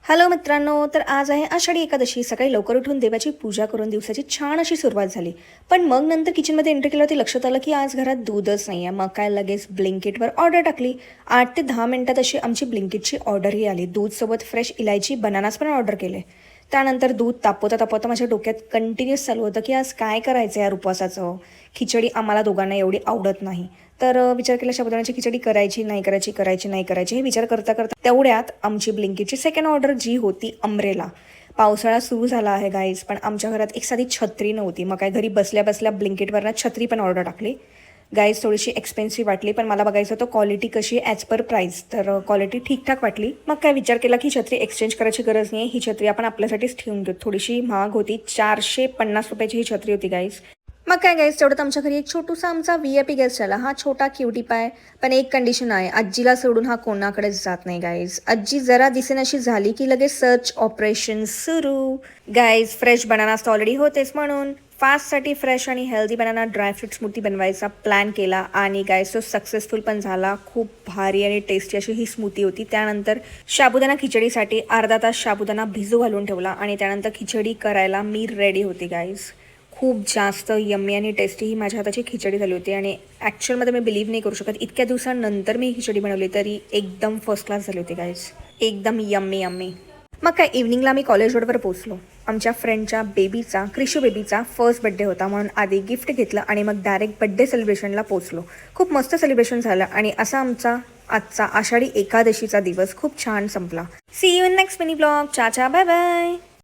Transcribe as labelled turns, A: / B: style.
A: Hello मित्रांनो, तर आज आहे आषाढी एकादशी. सकाळी लवकर उठून देवाची पूजा करून दिवसाची छान अशी सुरुवात झाली. पण मग नंतर किचनमध्ये एंटर केल्यावरती लक्षात आलं की आज घरात दूधच नाही आहे. मग काय लगेच ब्लिंकिटवर ऑर्डर टाकली. 8 ते 10 मिनिटात अशी आमची ब्लिंकिटची ऑर्डरही आली. दूधसोबत फ्रेश इलायची बनानास पण ऑर्डर केले. त्यानंतर दूध तापवता तापवता माझ्या डोक्यात कंटिन्यूस चालू होतं की आज काय करायचं यार उपवासाचं. खिचडी आम्हाला दोघांना एवढी आवडत नाही. तर विचार केला साबुदाण्याची खिचडी करायची नाही करायची करायची नाही करायची हे विचार करता करता तेवढ्यात आमची ब्लिंकिटची सेकंड ऑर्डर जी होती अम्ब्रेला. पावसाळा सुरू झाला आहे गाईज, पण आमच्या घरात एक साधी छत्री नव्हती. मग काय घरी बसल्या बसल्या ब्लिंकिटवरनं छत्री पण ऑर्डर टाकली. गाईज थोडीशी एक्सपेन्सिव्ह वाटली, पण मला बघायचं होतं क्वालिटी कशी ॲज पर प्राईस. तर क्वालिटी ठीकठाक वाटली. मग काय विचार केला की छत्री एक्सचेंज करायची गरज नाही, ही छत्री आपण आपल्यासाठीच ठेवून घेऊ. थोडीशी महाग होती, 450 रुपयाची ही छत्री होती गाईज. मग काय गाईस, तेवढ्यात आमच्या घरी एक छोटूसा आमचा VIP गेस्ट आला. हा छोटा क्युटी पाय. पण एक कंडिशन आहे, आजीला सोडून हा कोणाकडेच जात नाही गाईज. आजी जरा दिसेनाशी झाली की लगेच सर्च ऑपरेशन सुरू. गाईज फ्रेश बनानास तर ऑलरेडी होतेच, म्हणून फास्टसाठी फ्रेश आणि हेल्दी बनाना ड्रायफ्रूट स्मूथी बनवायचा प्लॅन केला. आणि गाईज तो सक्सेसफुल पण झाला. खूप भारी आणि टेस्टी अशी ही स्मूथी होती. त्यानंतर साबुदाणा खिचडीसाठी अर्धा तास साबुदाणा भिजू घालून ठेवला आणि त्यानंतर खिचडी करायला मी रेडी होती गाईज. खूप जास्त यम्मी आणि टेस्टी ही माझ्या हाताची खिचडी झाली होती. आणि ॲक्च्युअलमध्ये मी बिलीव्ह नाही करू शकत, इतक्या दिवसांनंतर मी खिचडी बनवली तरी एकदम फर्स्ट क्लास झाली होती गाईज. एकदम यम्मी यम्मी. मग काय इव्हनिंगला मी कॉलेज रोडवर पोचलो. आमच्या फ्रेंडच्या बेबीचा, क्रिशू बेबीचा फर्स्ट बड्डे होता, म्हणून आधी गिफ्ट घेतलं आणि मग डायरेक्ट बड्डे सेलिब्रेशनला पोचलो. खूप मस्त सेलिब्रेशन झालं आणि असा आमचा आजचा आषाढी एकादशीचा दिवस खूप छान संपला. See you in next mini blog. चा बाय बाय.